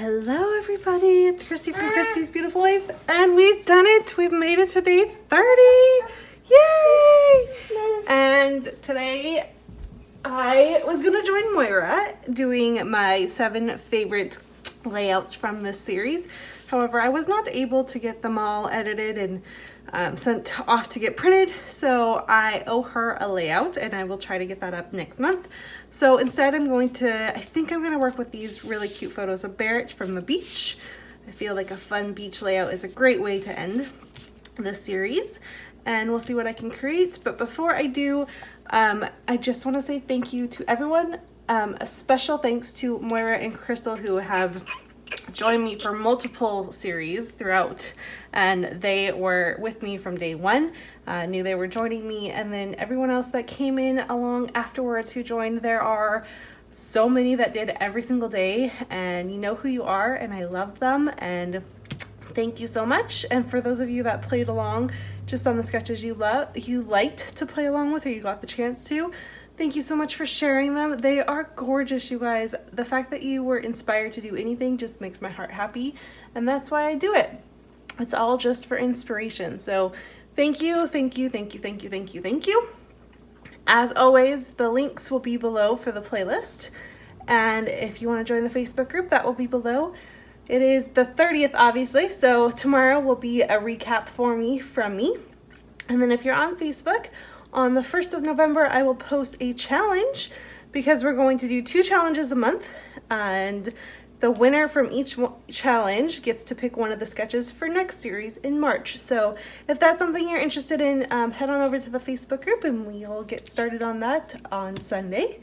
Hello everybody, it's Christy from Christy's Beautiful Life, and we've done it. We've made it to day 30. Yay! And today I was gonna join Moira doing my 7 favorite layouts from this series. However, I was not able to get them all edited and sent off to get printed, so I owe her a layout and I will try to get that up next month. So instead I think I'm going to work with these really cute photos of Barrett from the beach. I feel like a fun beach layout is a great way to end this series, and we'll see what I can create. But before I do, I just want to say thank you to everyone. A special thanks to Moira and Crystal, who have joined me for multiple series throughout, and they were with me from day one. Knew they were joining me, and then everyone else that came in along afterwards who joined. There are so many that did every single day, and you know who you are, and I love them, and thank you so much. And for those of you that played along just on the sketches you liked to play along with, or you got the chance to, thank you so much for sharing them. They are gorgeous, you guys. The fact that you were inspired to do anything just makes my heart happy, and that's why I do it. It's all just for inspiration. So thank you, thank you, thank you, thank you, thank you, thank you. As always, the links will be below for the playlist, and if you want to join the Facebook group, that will be below. It is the 30th, obviously, so tomorrow will be a recap from me. And then if you're on Facebook, on the 1st of November, I will post a challenge, because we're going to do 2 challenges a month, and the winner from each challenge gets to pick one of the sketches for next series in March. So if that's something you're interested in, head on over to the Facebook group and we'll get started on that on Sunday.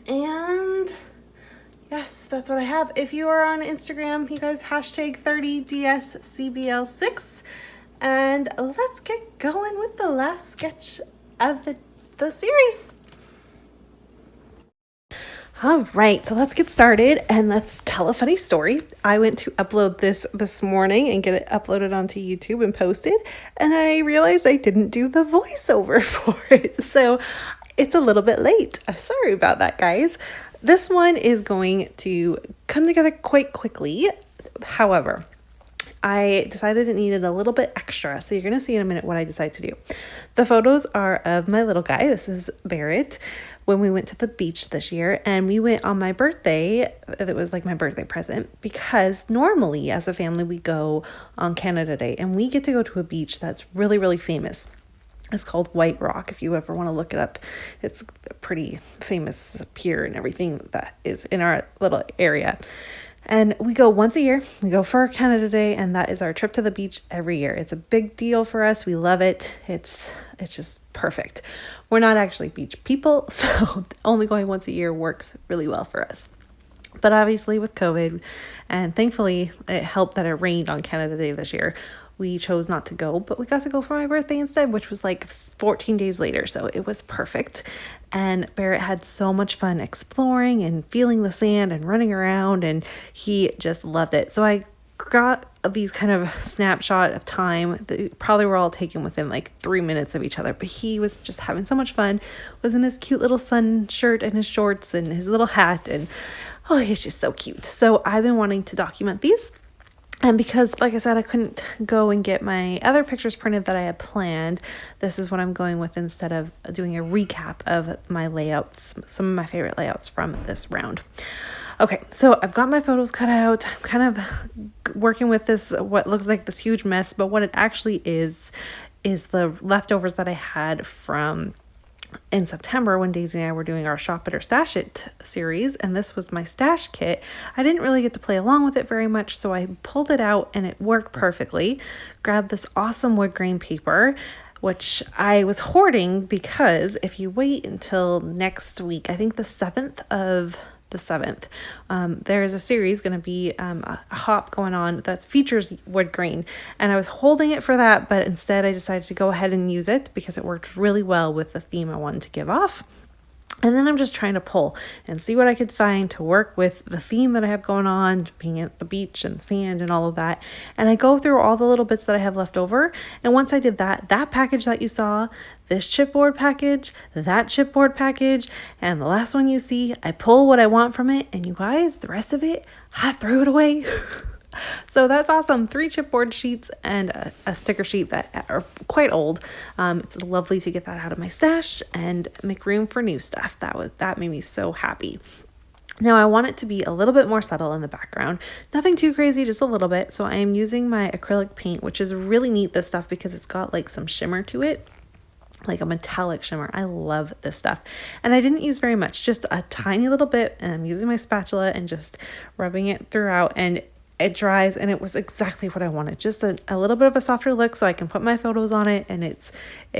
And yes, that's what I have. If you are on Instagram, you guys, hashtag 30DSCBL6. And let's get going with the last sketch of the series. All right, so let's get started and let's tell a funny story. I went to upload this morning and get it uploaded onto YouTube and posted, and I realized I didn't do the voiceover for it. So it's a little bit late. Sorry about that, guys. This one is going to come together quite quickly. However, I decided it needed a little bit extra, so you're going to see in a minute what I decide to do. The photos are of my little guy. This is Barrett when we went to the beach this year, and we went on my birthday. It was like my birthday present, because normally as a family we go on Canada Day, and we get to go to a beach that's really, really famous. It's called White Rock. If you ever want to look it up, it's a pretty famous pier and everything that is in our little area. And we go once a year. We go for Canada Day, and that is our trip to the beach every year. It's a big deal for us. We love it. It's just perfect. We're not actually beach people, so only going once a year works really well for us. But obviously with COVID, and thankfully it helped that it rained on Canada Day this year, we chose not to go, but we got to go for my birthday instead, which was like 14 days later. So it was perfect. And Barrett had so much fun exploring and feeling the sand and running around, and he just loved it. So I got these kind of snapshot of time that probably were all taken within like 3 minutes of each other, but he was just having so much fun, was in his cute little sun shirt and his shorts and his little hat, and oh, he's just so cute. So I've been wanting to document these. And because, like I said, I couldn't go and get my other pictures printed that I had planned, this is what I'm going with instead of doing a recap of my layouts, some of my favorite layouts from this round. Okay, so I've got my photos cut out. I'm kind of working with this, what looks like this huge mess, but what it actually is the leftovers that I had from in September when Daisy and I were doing our Shop It or Stash It series, and this was my stash kit. I didn't really get to play along with it very much, so I pulled it out and it worked perfectly. Grabbed this awesome wood grain paper, which I was hoarding because if you wait until next week, I think the 7th, there's a series going to be a hop going on that features wood grain, and I was holding it for that, but instead I decided to go ahead and use it because it worked really well with the theme I wanted to give off. And then I'm just trying to pull and see what I could find to work with the theme that I have going on, being at the beach and sand and all of that. And I go through all the little bits that I have left over. And once I did that, that package that you saw, this chipboard package, that chipboard package, and the last one you see, I pull what I want from it. And you guys, the rest of it, I threw it away. So that's awesome. 3 chipboard sheets and a sticker sheet that are quite old. It's lovely to get that out of my stash and make room for new stuff. That made me so happy. Now I want it to be a little bit more subtle in the background. Nothing too crazy, just a little bit. So I am using my acrylic paint, which is really neat, this stuff, because it's got like some shimmer to it. Like a metallic shimmer. I love this stuff. And I didn't use very much, just a tiny little bit. And I'm using my spatula and just rubbing it throughout, and it dries, and it was exactly what I wanted. Just a little bit of a softer look so I can put my photos on it, and it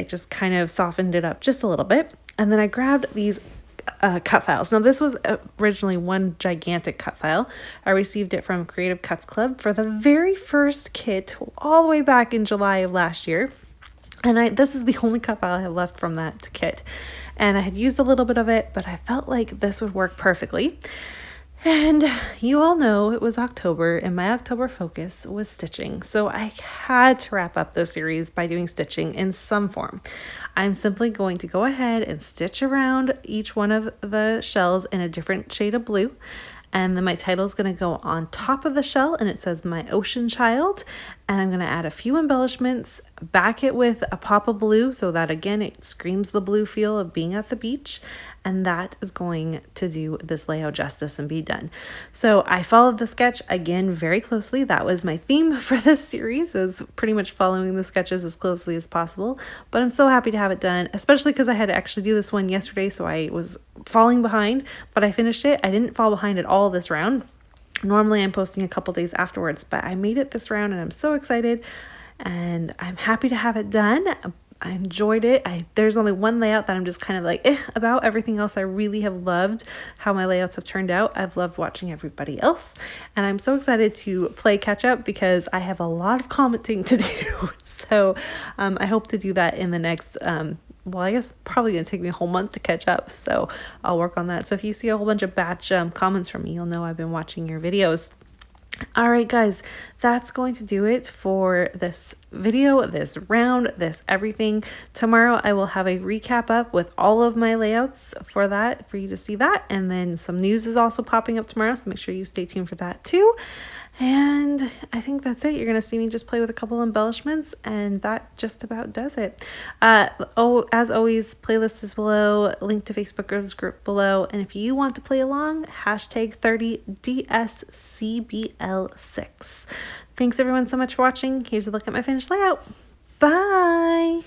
just kind of softened it up just a little bit. And then I grabbed these cut files. Now this was originally one gigantic cut file. I received it from Creative Cuts Club for the very first kit all the way back in July of last year. And this is the only cut file I have left from that kit. And I had used a little bit of it, but I felt like this would work perfectly. And you all know it was October, and my October focus was stitching. So I had to wrap up this series by doing stitching in some form. I'm simply going to go ahead and stitch around each one of the shells in a different shade of blue. And then my title is going to go on top of the shell, and it says My Ocean Child. And I'm going to add a few embellishments, back it with a pop of blue so that again it screams the blue feel of being at the beach. And that is going to do this layout justice and be done. So I followed the sketch again very closely. That was my theme for this series, was pretty much following the sketches as closely as possible. But I'm so happy to have it done, especially because I had to actually do this one yesterday, so I was falling behind, but I finished it. I didn't fall behind at all this round. Normally I'm posting a couple days afterwards, but I made it this round and I'm so excited, and I'm happy to have it done. I enjoyed it. There's only one layout that I'm just kind of like about. Everything else I really have loved how my layouts have turned out. I've loved watching everybody else, and I'm so excited to play catch up because I have a lot of commenting to do. So I hope to do that in the next well, I guess probably gonna take me a whole month to catch up, so I'll work on that. So if you see a whole bunch of batch comments from me, you'll know I've been watching your videos. All right, guys, that's going to do it for this video, this round, this everything. Tomorrow I will have a recap up with all of my layouts for you to see that. And then some news is also popping up tomorrow, so make sure you stay tuned for that too. And I think that's it. You're going to see me just play with a couple embellishments, and that just about does it. As always, playlist is below, link to Facebook group below. And if you want to play along, hashtag 30DSCBL6. Thanks everyone so much for watching. Here's a look at my finished layout. Bye.